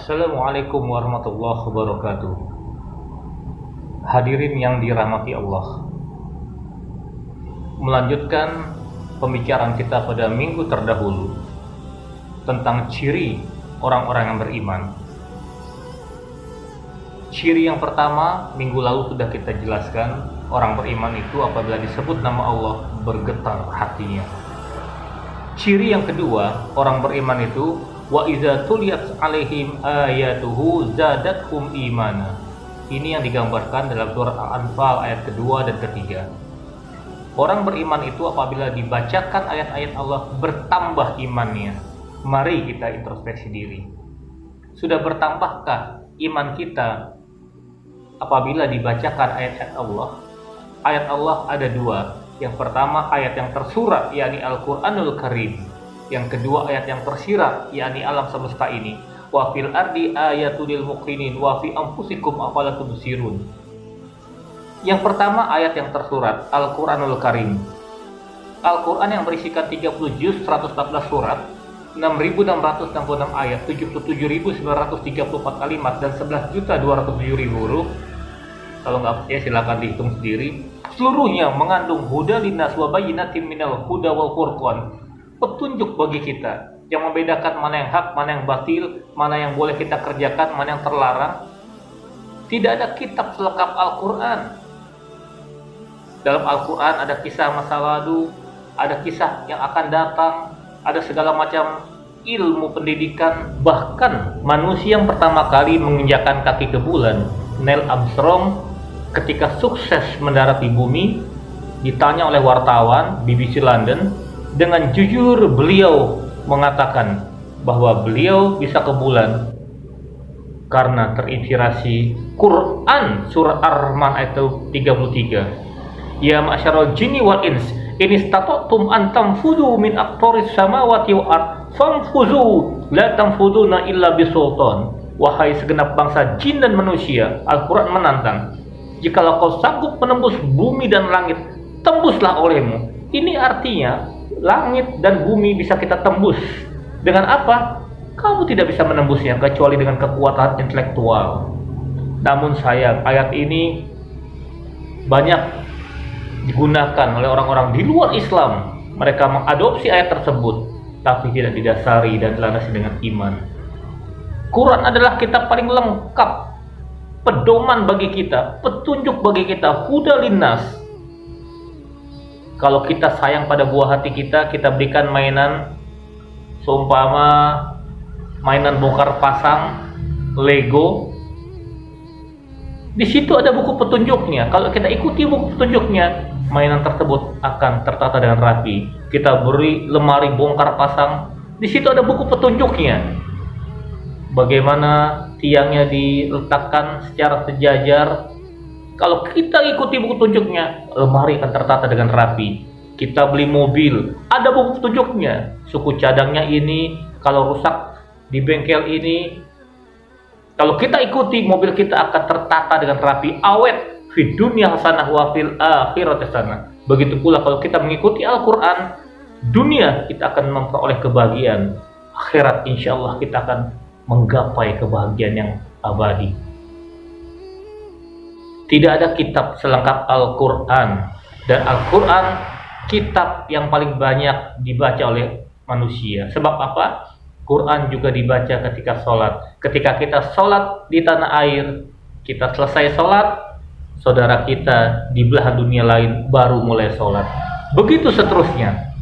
Assalamualaikum warahmatullahi wabarakatuh. Hadirin yang dirahmati Allah, melanjutkan pembicaraan kita pada minggu terdahulu tentang ciri orang-orang yang beriman. Ciri yang pertama minggu lalu sudah kita jelaskan, orang beriman itu apabila disebut nama Allah bergetar hatinya. Ciri yang kedua, orang beriman itu wa iza tuliyat alaihim ayatuhu zadatuhum imana. Ini yang digambarkan dalam surat Al-Anfal ayat kedua dan ketiga. Orang beriman itu apabila dibacakan ayat-ayat Allah bertambah imannya. Mari kita introspeksi diri. Sudah bertambahkah iman kita apabila dibacakan ayat-ayat Allah? Ayat Allah ada dua. Yang pertama ayat yang tersurat, yakni Al-Quranul Karim. Yang kedua ayat yang tersirat, yakni alam semesta ini. Wa fil ardi ayatul lil muqinin wa fi anfusikum afala tubsirun. Yang pertama ayat yang tersurat, Al-Quranul Karim. Al-Quran yang berisikan 30 juz, 114 surat, 6.666 ayat, 77.934 kalimat, dan 11.207.000 huruf. Kalau nggak percaya silakan dihitung sendiri. Seluruhnya mengandung huda linnas wa bayyinatin minal huda wal furqan. Petunjuk bagi kita yang membedakan mana yang hak, mana yang batil, mana yang boleh kita kerjakan, mana yang terlarang. Tidak ada kitab selengkap Al-Quran. Dalam Al-Quran ada kisah masa lalu, ada kisah yang akan datang, ada segala macam ilmu pendidikan. Bahkan manusia yang pertama kali menginjakkan kaki ke bulan, Neil Armstrong, ketika sukses mendarat di bumi, ditanya oleh wartawan BBC London, dengan jujur beliau mengatakan bahwa beliau bisa ke bulan karena terinspirasi Quran surat Ar-Rahman ayat 33. Ya ma'syaral jinni wal ins, in istata'tum an tanfudhu min aqtaris samawati wal ard fanfudhu la tanfuduna illa bisultan. Wahai segenap bangsa jin dan manusia, Al-Quran menantang, jikalau kau sanggup menembus bumi dan langit, tembuslah olehmu. Ini artinya langit dan bumi bisa kita tembus. Dengan apa? Kamu tidak bisa menembusnya kecuali dengan kekuatan intelektual. Namun sayang, ayat ini banyak digunakan oleh orang-orang di luar Islam. Mereka mengadopsi ayat tersebut, tapi tidak didasari dan dilandasi dengan iman. Quran adalah kitab paling lengkap, pedoman bagi kita, petunjuk bagi kita, huda linnas. Kalau kita sayang pada buah hati kita, kita berikan mainan seumpama mainan bongkar pasang Lego. Di situ ada buku petunjuknya. Kalau kita ikuti buku petunjuknya, mainan tersebut akan tertata dengan rapi. Kita beri lemari bongkar pasang, di situ ada buku petunjuknya. Bagaimana tiangnya diletakkan secara sejajar. Kalau kita ikuti buku petunjuknya, lemari akan tertata dengan rapi. Kita beli mobil, ada buku petunjuknya. Suku cadangnya ini, kalau rusak di bengkel ini. Kalau kita ikuti, mobil kita akan tertata dengan rapi, awet. Fid dunya hasanah wa fil akhirati hasanah. Begitu pula kalau kita mengikuti Al-Quran, dunia kita akan memperoleh kebahagiaan. Akhirat insya Allah kita akan menggapai kebahagiaan yang abadi. Tidak ada kitab selengkap Al-Quran. Dan Al-Quran kitab yang paling banyak dibaca oleh manusia. Sebab apa? Quran juga dibaca ketika sholat. Ketika kita sholat di tanah air, kita selesai sholat, saudara kita di belahan dunia lain baru mulai sholat. Begitu seterusnya.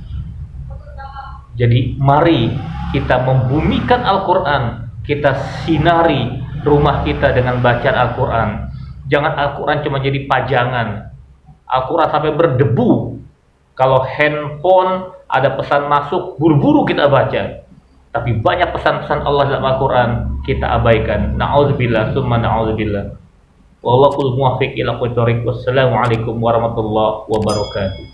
Jadi mari kita membumikan Al-Quran. Kita sinari rumah kita dengan bacaan Al-Quran. Jangan Al-Quran cuma jadi pajangan. Al-Quran sampai berdebu. Kalau handphone ada pesan masuk, buru-buru kita baca. Tapi banyak pesan-pesan Allah dalam Al-Quran kita abaikan. Na'udzubillah, summa na'udzubillah. Wallahul muwaffiq ila aqwamit thoriq. Wassalamualaikum warahmatullahi wabarakatuh.